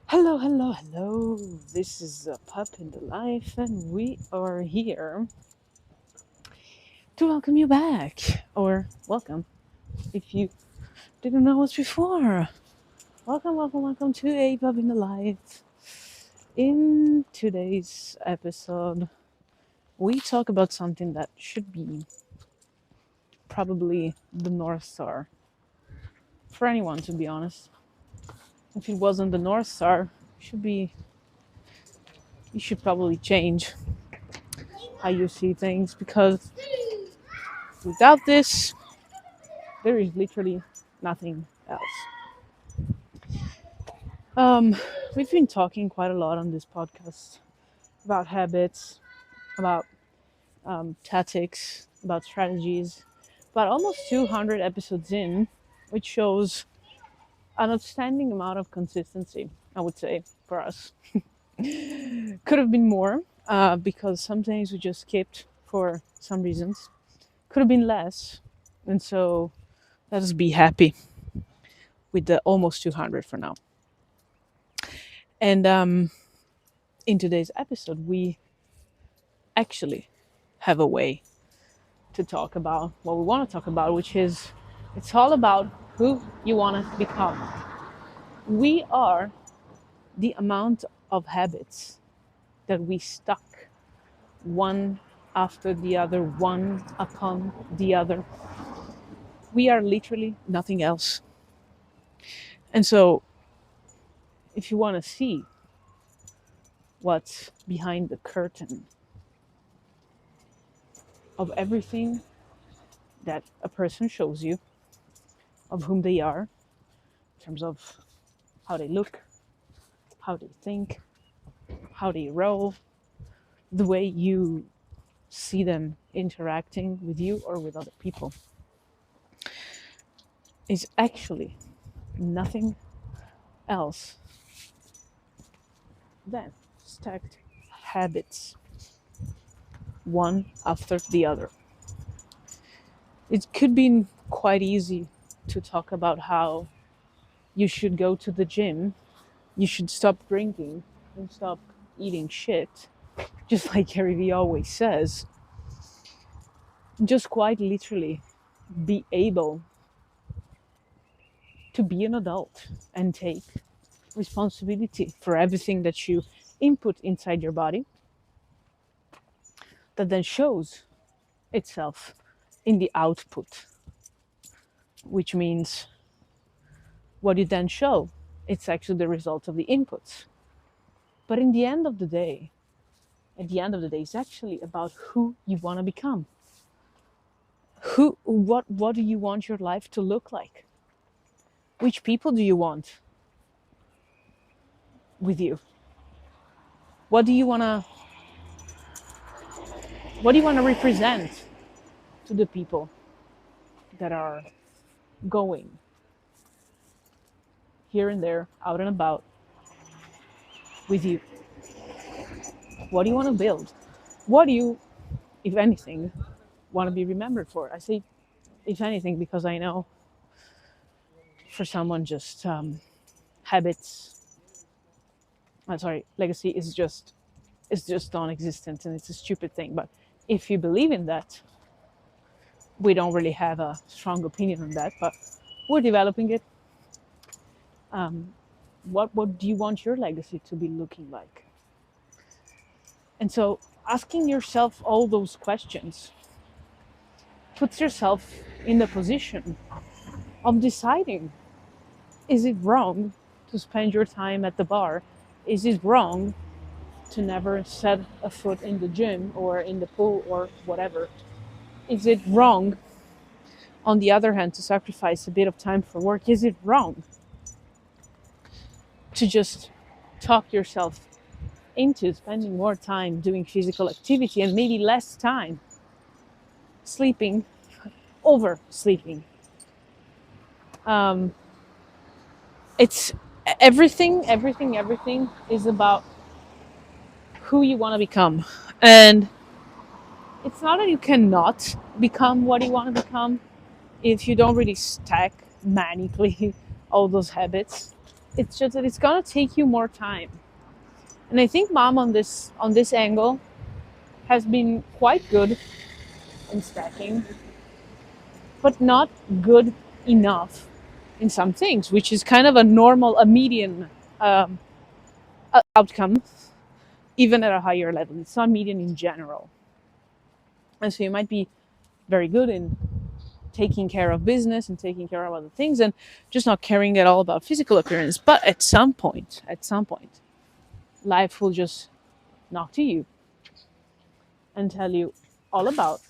Hello, hello, hello. This is Pup in the Life, and we are here to welcome you back. Or welcome if you didn't know us before. Welcome, welcome, welcome to a Pup in the Life. In today's episode, we talk about something that should be probably the North Star for anyone, to be honest. If it wasn't the North Star, you should probably change how you see things because without this, there is literally nothing else. Um, we've been talking quite a lot on this podcast about habits, about tactics, about strategies, about almost 200 episodes in, which shows an outstanding amount of consistency, I would say, for us. Could have been more because some things we just skipped for some reasons. Could have been less. And so let us be happy with the almost 200 for now. And in today's episode, we actually have a way to talk about what we want to talk about, which is it's all about who you want to become. We are the amount of habits that we stuck one after the other, one upon the other. We are literally nothing else. And so, if you want to see what's behind the curtain of everything that a person shows you, of whom they are, in terms of how they look, how they think, how they roll, the way you see them interacting with you or with other people, is actually nothing else than stacked habits, one after the other. It could be quite easy to talk about how you should go to the gym, you should stop drinking and stop eating shit, just like Gary Vee always says. Just quite literally be able to be an adult and take responsibility for everything that you input inside your body that then shows itself in the output, which means what you then show, it's actually the result of the inputs. But in the end of the day, at the end of the day, it's actually about who you want to become. What do you want your life to look like? Which people do you want with you? What do you want to represent to the people that are going here and there, out and about with you? What do you want to build? What do you, if anything, want to be remembered for? I say if anything because I know for someone just legacy is just non-existent and it's a stupid thing. But if you believe in that, we don't really have a strong opinion on that, but we're developing it. What do you want your legacy to be looking like? And so asking yourself all those questions puts yourself in the position of deciding, is it wrong to spend your time at the bar? Is it wrong to never set a foot in the gym or in the pool or whatever? Is it wrong, on the other hand, to sacrifice a bit of time for work? Is it wrong to just talk yourself into spending more time doing physical activity and maybe less time sleeping, oversleeping? It's everything is about who you want to become. And it's not that you cannot become what you want to become if you don't really stack manically all those habits. It's just that it's gonna take you more time. And I think mom on this angle has been quite good in stacking, but not good enough in some things, which is kind of a median um, outcome, even at a higher level. It's not median in general. And so you might be very good in taking care of business and taking care of other things and just not caring at all about physical appearance. But at some point, life will just knock to you and tell you all about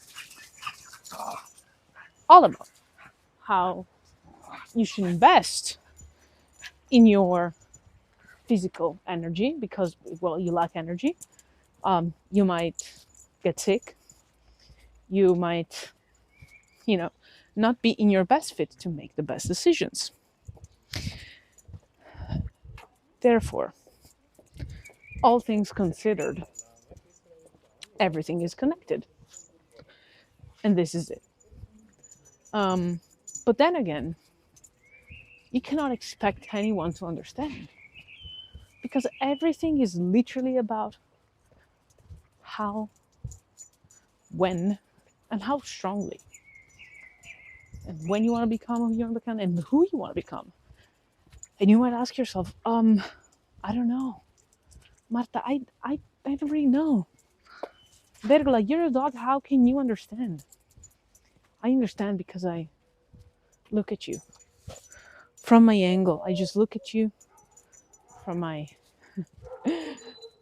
all about how you should invest in your physical energy because, well, you lack energy. You might get sick. You might, you know, not be in your best fit to make the best decisions. Therefore, all things considered, everything is connected. And this is it. Um, but then again, you cannot expect anyone to understand because everything is literally about how, when, and how strongly. And when you want to become who you want to become and who you want to become. And you might ask yourself, I don't know. Marta, I don't really know. Vergola, you're a dog. How can you understand? I understand because I look at you. From my angle, I just look at you from my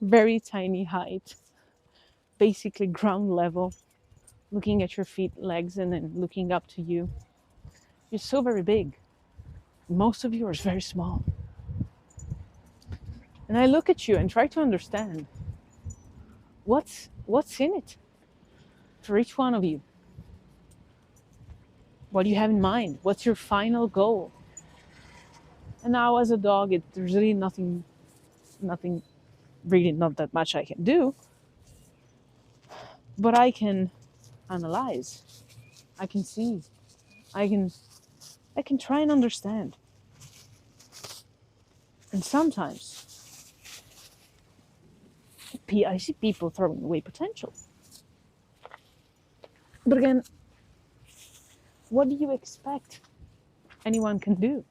very tiny height, basically ground level, looking at your feet, legs, and then looking up to you. You're so very big. Most of you are very small. And I look at you and try to understand what's in it for each one of you. What do you have in mind? What's your final goal? And now as a dog, there's really nothing, really not that much I can do, but I can analyze. I can see. I can try and understand. And sometimes I see people throwing away potential. But again, what do you expect anyone can do?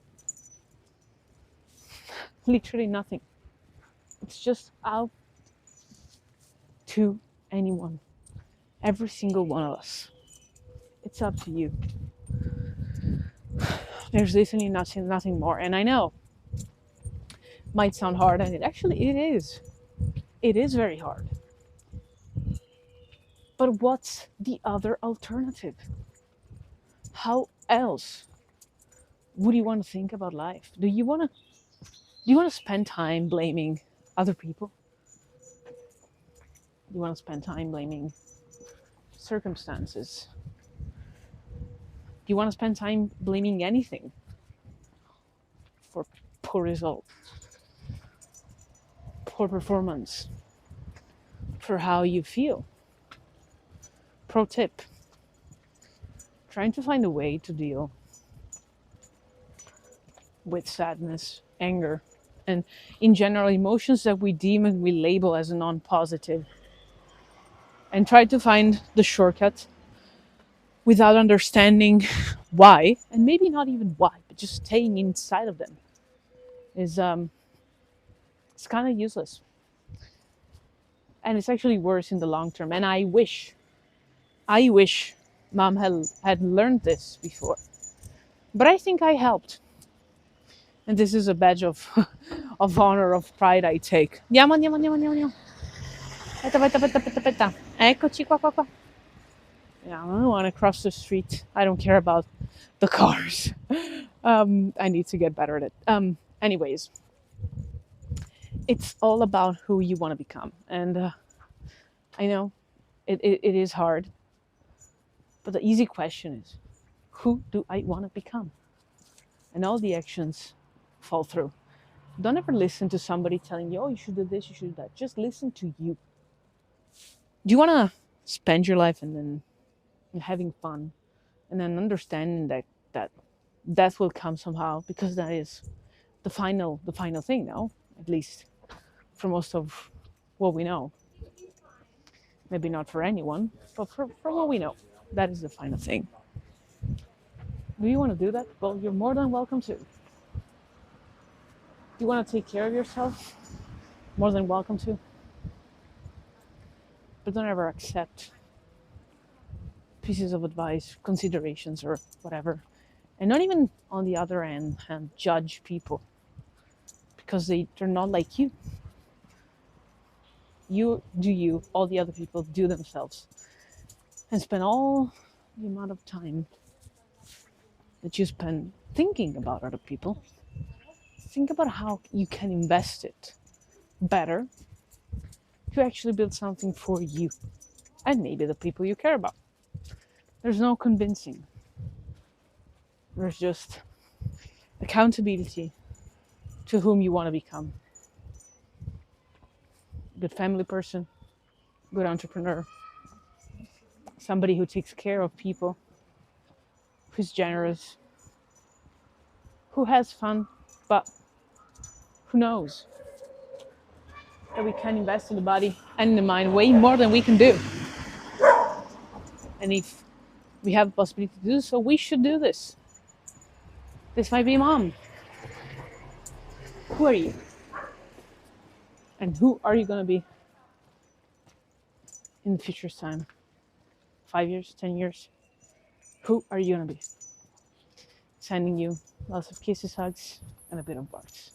Literally nothing. It's just out to anyone. Every single one of us. It's up to you. There's literally nothing more. And I know might sound hard, and it is. It is very hard. But what's the other alternative? How else would you want to think about life? Do you want to spend time blaming other people? Do you want to spend time blaming circumstances? Do you want to spend time blaming anything for poor result, poor performance, for how you feel? Pro tip: trying to find a way to deal with sadness, anger, and in general emotions that we deem and we label as non-positive, and try to find the shortcut without understanding why, and maybe not even why, but just staying inside of them is it's kind of useless, and it's actually worse in the long term. And I wish mom had learned this before, but I think I helped. And this is a badge of of honor, of pride I take. Andiamo, andiamo, andiamo, andiamo, andiamo. Aspetta. Eccoci qua. Yeah, I don't want to cross the street. I don't care about the cars. I need to get better at it. Anyways, it's all about who you want to become. And I know it is hard. But the easy question is, who do I want to become? And all the actions fall through. Don't ever listen to somebody telling you, oh, you should do this, you should do that. Just listen to you. Do you want to spend your life and then having fun and then understanding that death will come somehow, because that is the final thing now, at least for most of what we know. Maybe not for anyone, but for what we know, that is the final thing. Do you want to do that? Well, you're more than welcome to. Do you want to take care of yourself? More than welcome to. But don't ever accept pieces of advice, considerations, or whatever. And not even on the other end and judge people because they're not like you. You do you, all the other people do themselves. And spend all the amount of time that you spend thinking about other people. Think about how you can invest it better to actually build something for you and maybe the people you care about. There's no convincing. There's just accountability to whom you want to become. Good family person, good entrepreneur, somebody who takes care of people, who's generous, who has fun, but who knows that we can invest in the body and in the mind way more than we can do. And if we have the possibility to do so, we should do this. This might be mom. Who are you? And who are you going to be in the future's time? 5 years, 10 years? Who are you going to be? Sending you lots of kisses, hugs, and a bit of barks.